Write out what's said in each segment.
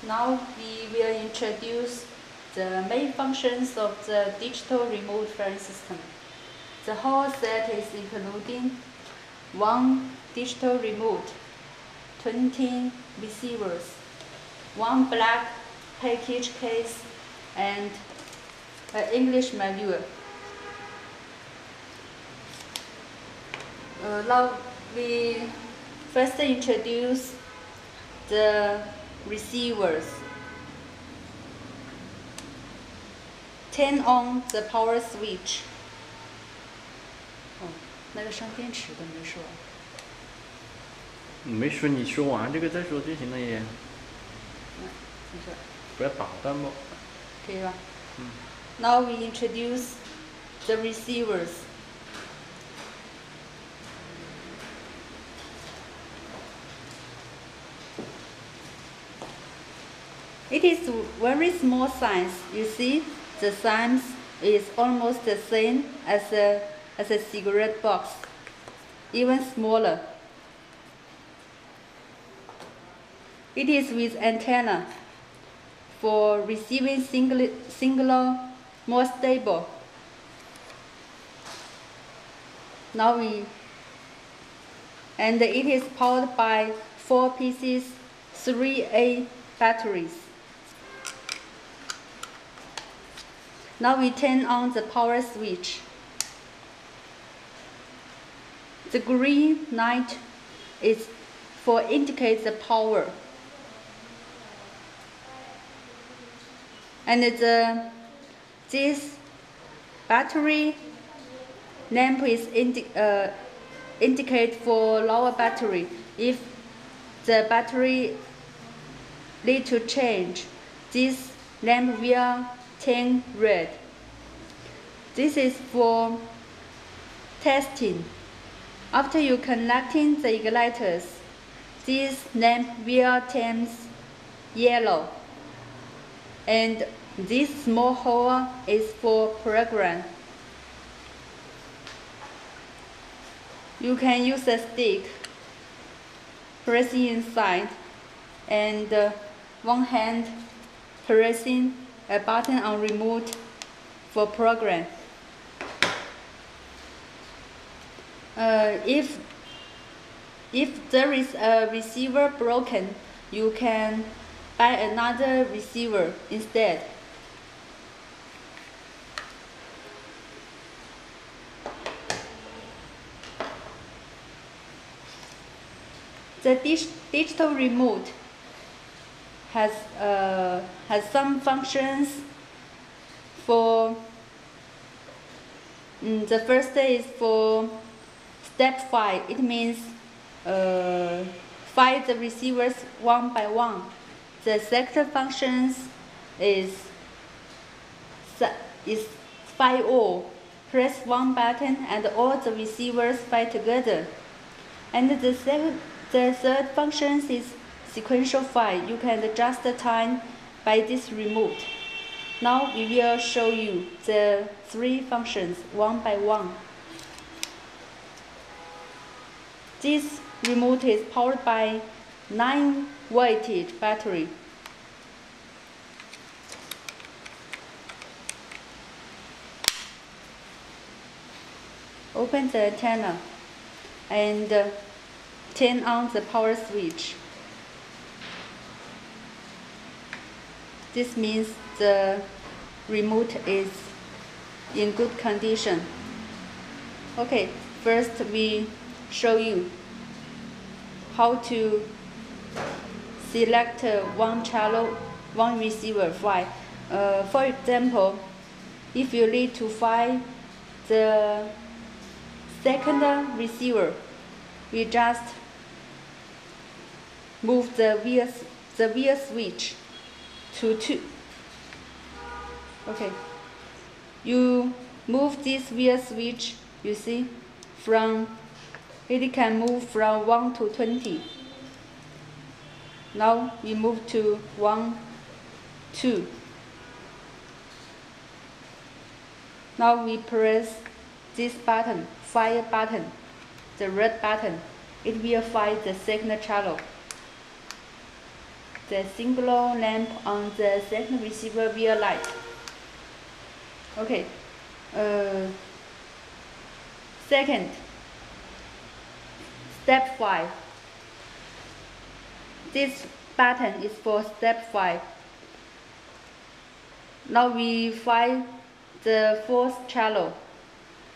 Now we will introduce the main functions of the digital remote firing system. The whole set is including 1 digital remote, 20 receivers, 1 black package case, and an English manual. Now we first introduce the receivers. Turn on the power switch. 那个上电池的没说。没说你说完这个再说就行了耶。不要打断我。可以吧？Now we introduce the receivers. It is very small size. You see, the size is almost the same as a cigarette box, even smaller. It is with antenna for receiving singular, more stable. And it is powered by 4 pieces 3A batteries. Now we turn on the power switch. The green light is for indicate the power. And this battery lamp is indicate for lower battery. If the battery need to change, this lamp will turn red. This is for testing. After you connecting the igniters, this lamp will turn yellow. And this small hole is for program. You can use a stick, pressing inside, and one hand pressing a button on remote for program. If there is a receiver broken, you can buy another receiver instead. The digital remote has some functions. For the first is for step 5. It means fire the receivers one by one. The second functions is fire all. Press one button and all the receivers fire together. And the third function is sequential fire. You can adjust the time by this remote. Now we will show you the 3 functions one by one. This remote is powered by 9 voltage battery. Open the antenna and turn on the power switch. This means the remote is in good condition. Okay, first we show you how to select one channel, one receiver file. For example, if you need to find the second receiver, we just move the via switch to 2. Okay, you move this via switch, you see, it can move from 1 to 20. Now we move to 1, 2. Now we press this button, fire button, the red button. It will fire the second channel. the singular lamp on the second receiver via light. Okay. Second, step 5. This button is for step 5. Now we find the fourth channel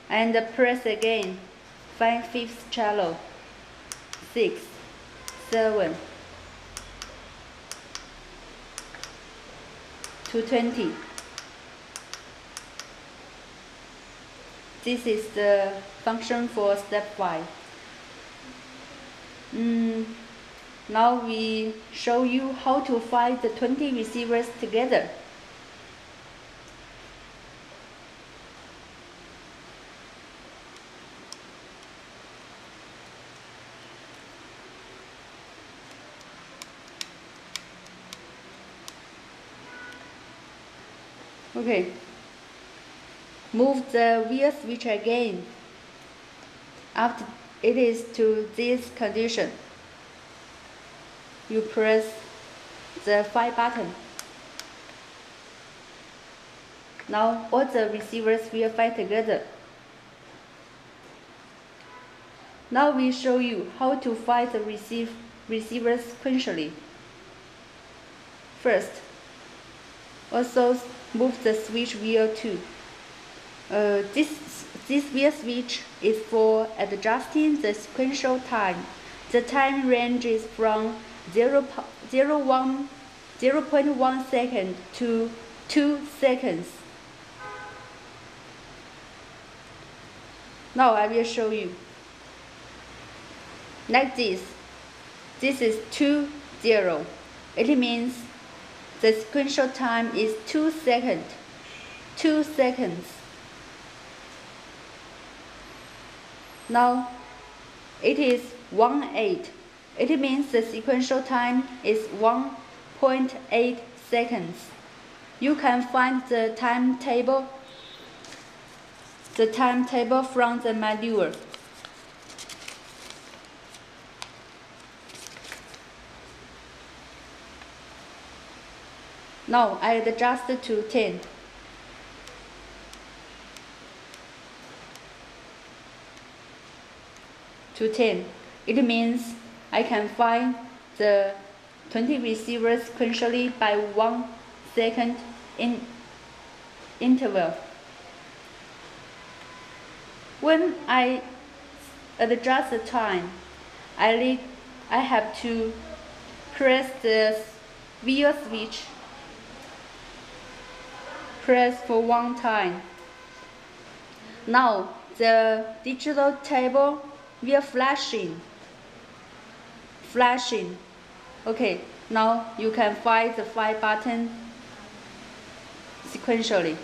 and press again. Find fifth channel. 6, 7, 220. This is the function for step 5. Now we show you how to find the 20 receivers together. Okay. Move the wheel switch again after it is to this condition. You press the 5 button. Now all the receivers will find together. Now we show you how to find the receivers sequentially. First, also move the switch wheel too. This wheel switch is for adjusting the sequential time. The time ranges from 0.1 second to 2 seconds. Now I will show you. Like this. This is 2, 0. It means the sequential time is 2 seconds. 2 seconds. Now it is 1.8. It means the sequential time is 1.8 seconds. You can find the timetable from the manual. Now I adjust to 10. To 10. It means I can find the 20 receivers sequentially by 1 second in interval. When I adjust the time, I have to press the wheel switch. Press for 1 time. Now the digital table will flashing. Okay, now you can find the 5 button sequentially.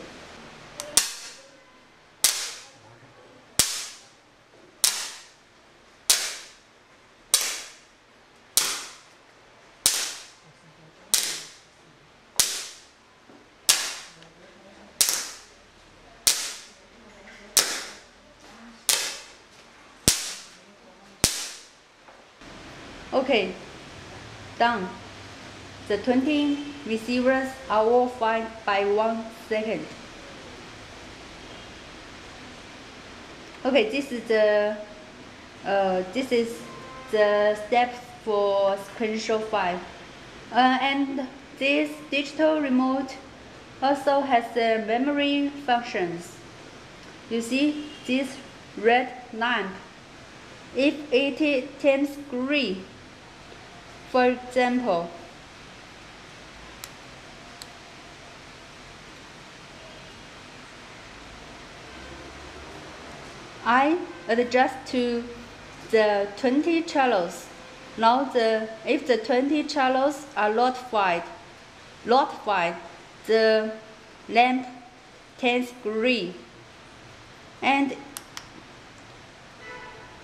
Okay, done. The 20 receivers are all found by 1 second. Okay, this is the steps for sequential 5. And this digital remote also has the memory functions. You see this red lamp. If it turns green, for example, I adjust to the 20 channels. Now if the 20 channels are notified, the lamp turns green. And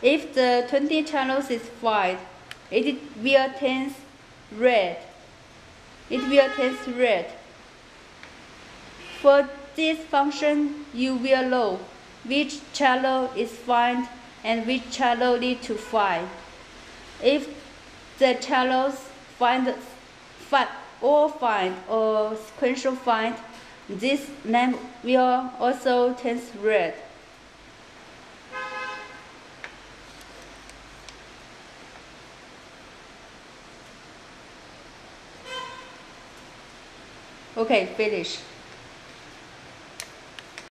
if the 20 channels is fired, it will turn red. For this function, you will know which channel is fired and which channel need to fire. If the channels find or sequential find, this name will also turn red. Okay, finish.